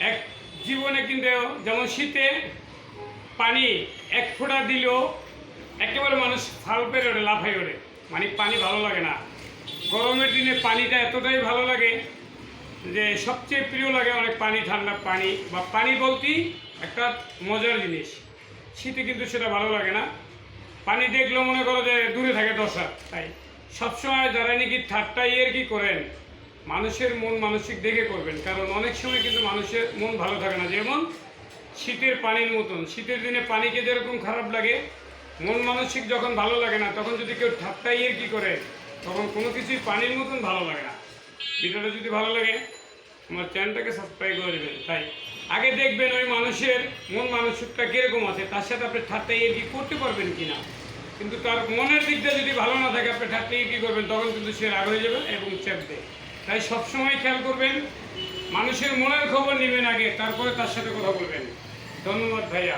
এক জীবনে কিন্তু যেমন শীতে পানি এক ফোঁটা দিলেও একেবারে মানুষ ফাল পেরে ওঠে, লাফাই ওঠে, মানে পানি ভালো লাগে না। গরমের দিনে পানিটা এতটাই ভালো লাগে যে সবচেয়ে প্রিয় লাগে অনেক পানি, ঠান্ডা পানি বা পানি বলতেই একটা মজার জিনিস। শীতে কিন্তু সেটা ভালো লাগে না, পানি দেখলেও মনে করো যে দূরে থাকে দশা। তাই সবসময় যারা নাকি ঠাট্টা কি করেন, মানুষের মন মানসিক দেখে করবেন, কারণ অনেক সময় কিন্তু মানুষের মন ভালো থাকে না। যেমন শীতের পানির মতন, শীতের দিনে পানিকে যেরকম খারাপ লাগে, মন মানসিক যখন ভালো লাগে না, তখন যদি কেউ ঠাট্টা কি করে, তখন কোনো কিছুই পানির মতন ভালো লাগে না। ভিডিওটা যদি ভালো লাগে আমার চ্যানেলটাকে সাবস্ক্রাইব করে দেবেন। তাই আগে দেখবেন ওই মানুষের মন মানসিকতা কীরকম আছে, তার সাথে আপনি ঠাট্টা কি করতে পারবেন কিনা। কিন্তু তার মনের দিকটা যদি ভালো না থাকে, আপনি ঠাট্টা কি করবেন, তখন কিন্তু সে রাগ হয়ে যাবে এবং চেপবে। তাই সবসময় খেয়াল করবেন, মানুষের মনের খবর নেবেন আগে, তারপরে তার সাথে কথা বলবেন। ধন্যবাদ ভাইয়া।